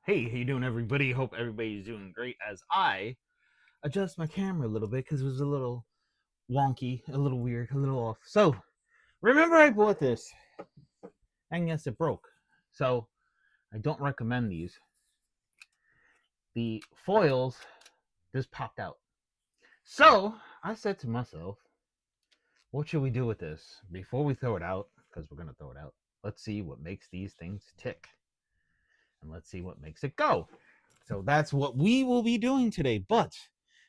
Hey, how you doing, everybody? Hope everybody's doing great as I adjust my camera a little bit because it was a little wonky, a little weird, a little off. So, remember I bought this, and yes, it broke. So, I don't recommend these. The foils just popped out. So, I said to myself, what should we do with this? Before we throw it out, because we're going to throw it out, let's see what makes these things tick. And let's see what makes it go. So that's what we will be doing today. But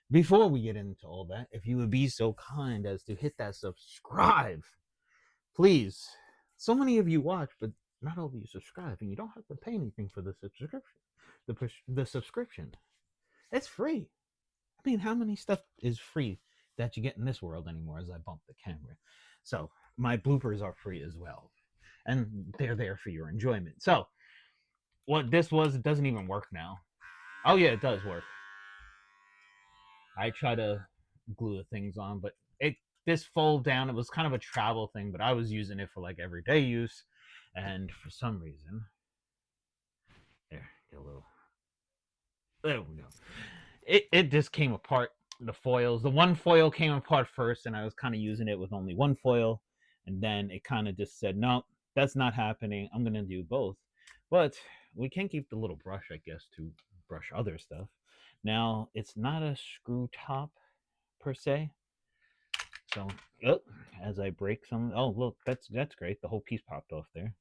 before we get into all that, if you would be so kind as to hit that subscribe, please. So many of you watch, but not all of you subscribe, and you don't have to pay anything for the subscription. The subscription, it's free. I mean, how many stuff is free that you get in this world anymore? As I bump the camera, so my bloopers are free as well, and they're there for your enjoyment. So what this was, it doesn't even work now. Oh yeah, it does work. I try to glue the things on, but this fold down. It was kind of a travel thing, but I was using it for like everyday use, and for some reason, there, get a little. There we go. It just came apart. The foils, the one foil came apart first, and I was kind of using it with only one foil, and then it kind of just said, no, that's not happening. I'm gonna do both, but we can keep the little brush, I guess, to brush other stuff. Now it's not a screw top per se. So, oh, as I break some, oh look, that's great. The whole piece popped off there.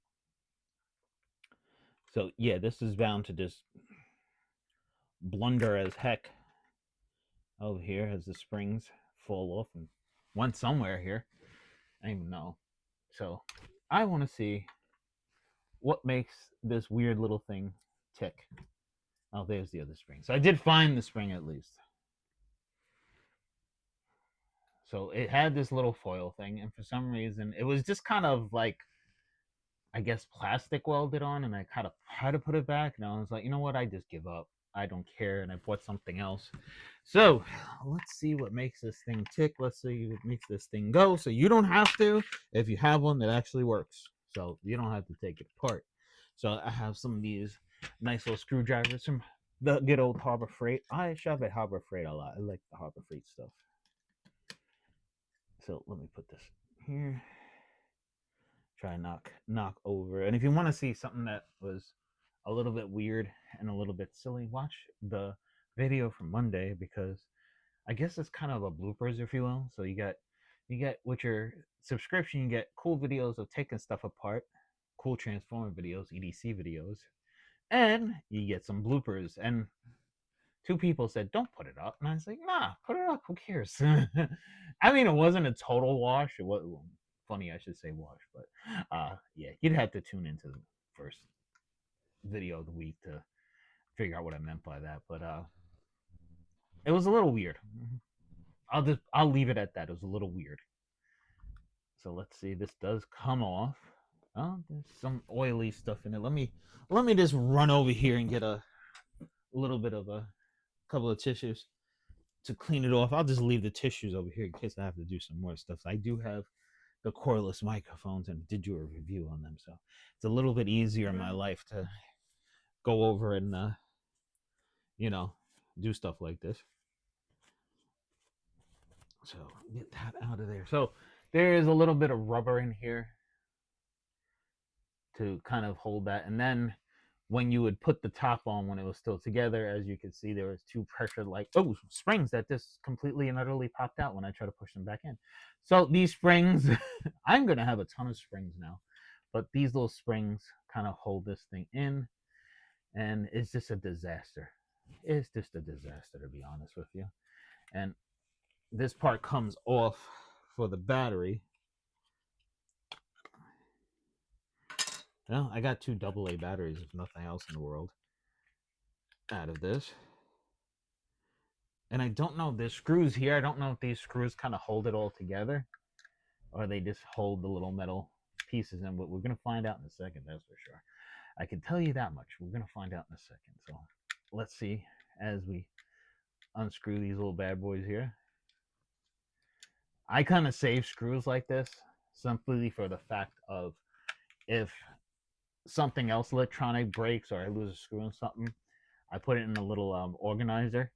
So yeah, this is bound to just blunder as heck over here as the springs fall off and went somewhere here. I don't even know. So I want to see what makes this weird little thing tick. Oh, there's the other spring. So I did find the spring at least. So it had this little foil thing, and for some reason, it was just kind of like, I guess, plastic welded on, and I kind of tried to put it back, and I was like, you know what, I just give up. I don't care, and I bought something else. So let's see what makes this thing tick. Let's see what makes this thing go. So you don't have to if you have one that actually works. So you don't have to take it apart. So I have some of these nice little screwdrivers from the good old Harbor Freight. I shop at Harbor Freight a lot. I like the Harbor Freight stuff. So let me put this here. Try and knock over. And if you want to see something that was a little bit weird and a little bit silly, watch the video from Monday, because I guess it's kind of a bloopers, if you will. So you get with your subscription, you get cool videos of taking stuff apart, cool transformer videos, EDC videos, and you get some bloopers. And two people said, "Don't put it up," and I was like, "Nah, put it up. Who cares?" I mean, it wasn't a total wash. It was funny, I should say wash, but yeah, you'd have to tune into the first video of the week to figure out what I meant by that. But it was a little weird. I'll leave it at that. It was a little weird. So let's see. This does come off. Oh, there's some oily stuff in it. Let me just run over here and get a little bit of a couple of tissues to clean it off. I'll just leave the tissues over here in case I have to do some more stuff. I do have the cordless microphones and did do a review on them, so it's a little bit easier in my life to go over and you know do stuff like this. So get that out of there. So there is a little bit of rubber in here to kind of hold that, and then when you would put the top on when it was still together, as you can see, there was two pressure like springs that just completely and utterly popped out when I try to push them back in. So these springs, I'm gonna have a ton of springs now, but these little springs kind of hold this thing in, and it's just a disaster. It's just a disaster, to be honest with you. And this part comes off for the battery. Well, I got two AA batteries, if nothing else in the world, out of this. And I don't know, the screws here, I don't know if these screws kind of hold it all together or they just hold the little metal pieces in, but we're going to find out in a second, that's for sure. I can tell you that much. We're going to find out in a second. So let's see as we unscrew these little bad boys here. I kind of save screws like this simply for the fact of if something else electronic breaks or I lose a screw in something, I put it in a little organizer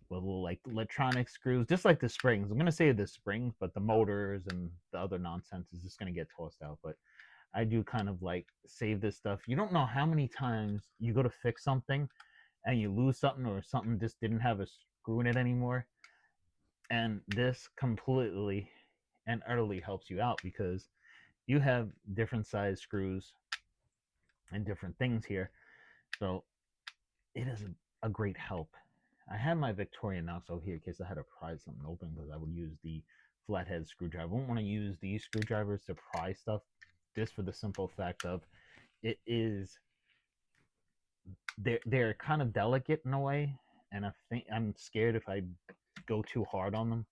with little like electronic screws, just like the springs. I'm gonna say the springs, but the motors and the other nonsense is just gonna get tossed out. But I do kind of like save this stuff. You don't know how many times you go to fix something and you lose something or something just didn't have a screw in it anymore. And this completely and utterly helps you out because you have different size screws and different things here. So it is a great help. I have my Victorian now, so here in case I had to pry something open because I would use the flathead screwdriver. I won't want to use these screwdrivers to pry stuff just for the simple fact of it is they're kind of delicate in a way, and I think I'm scared if I go too hard on them,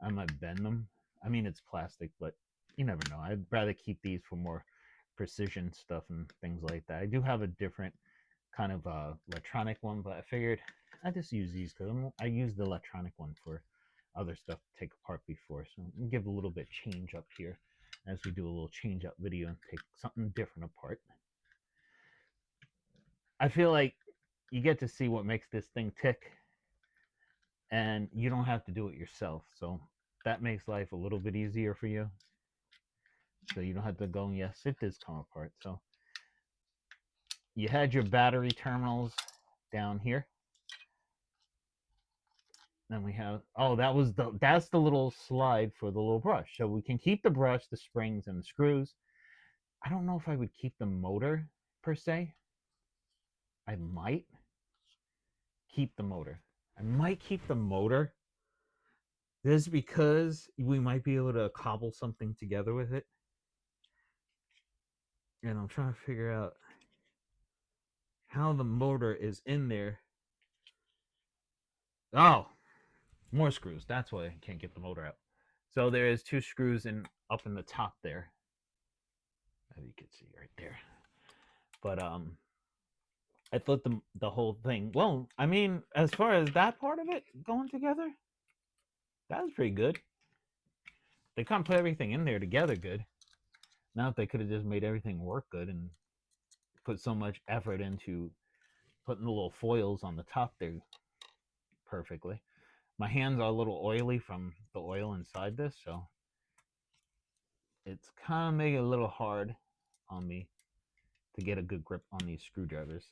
I might bend them. I mean, it's plastic, but you never know. I'd rather keep these for more precision stuff and things like that. I do have a different kind of electronic one, but I figured I just use these because I use the electronic one for other stuff to take apart before. So we'll give a little bit change up here as we do a little change up video and take something different apart. I feel like you get to see what makes this thing tick, and you don't have to do it yourself. So that makes life a little bit easier for you. So you don't have to go and yes, it does come apart. So you had your battery terminals down here. Then we have that's the little slide for the little brush. So we can keep the brush, the springs, and the screws. I don't know if I would keep the motor per se. I might keep the motor. I might keep the motor. This is because we might be able to cobble something together with it. And I'm trying to figure out how the motor is in there. Oh, more screws. That's why I can't get the motor out. So there is 2 screws up in the top there. As you can see right there. But I thought the whole thing. Well, I mean, as far as that part of it going together, that was pretty good. They can't put everything in there together good. Now if they could have just made everything work good and put so much effort into putting the little foils on the top there perfectly. My hands are a little oily from the oil inside this, so it's kind of making it a little hard on me to get a good grip on these screwdrivers.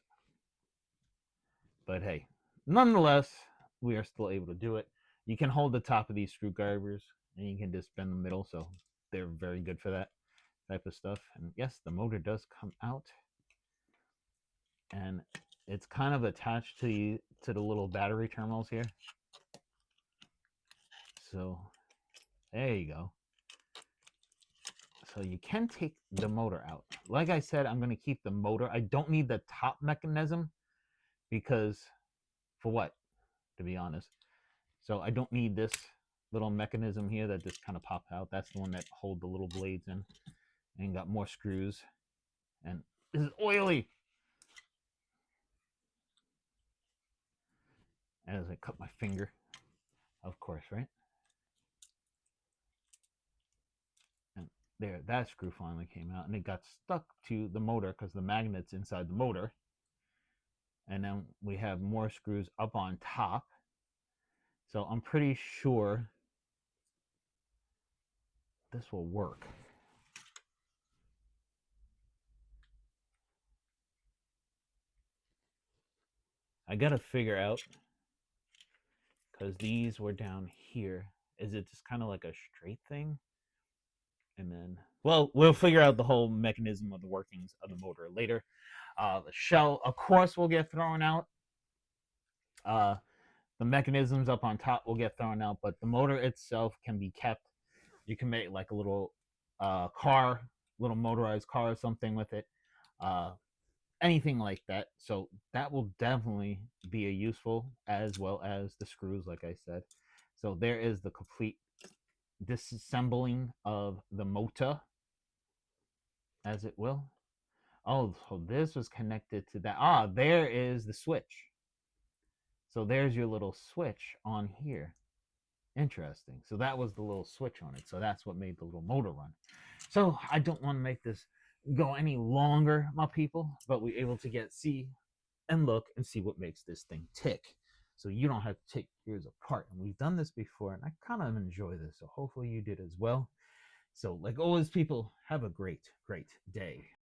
But hey, nonetheless, we are still able to do it. You can hold the top of these screwdrivers and you can just bend the middle, so they're very good for that type of stuff. And yes, the motor does come out, and it's kind of attached to the little battery terminals here. So there you go. So you can take the motor out. Like I said, I'm going to keep the motor. I don't need the top mechanism because for what, to be honest. So I don't need this little mechanism here that just kind of pops out. That's the one that hold the little blades in, and got more screws. And this is oily. As I cut my finger, of course, right? And there, that screw finally came out, and it got stuck to the motor because the magnet's inside the motor. And then we have more screws up on top. So I'm pretty sure this will work. I gotta figure out, because these were down here. Is it just kind of like a straight thing? And then, well, we'll figure out the whole mechanism of the workings of the motor later. The shell, of course, will get thrown out. The mechanisms up on top will get thrown out, but the motor itself can be kept. You can make like a little car, little motorized car or something with it. Anything like that. So that will definitely be a useful, as well as the screws, like I said. So there is the complete disassembling of the motor, as it will. Oh, so this was connected to that. Ah, there is the switch. So there's your little switch on here. Interesting. So that was the little switch on it. So that's what made the little motor run. So I don't want to make this go any longer, my people, but we're able to see and look and see what makes this thing tick. So you don't have to take yours apart. And we've done this before, and I kind of enjoy this. So hopefully you did as well. So, like always, people, have a great, great day.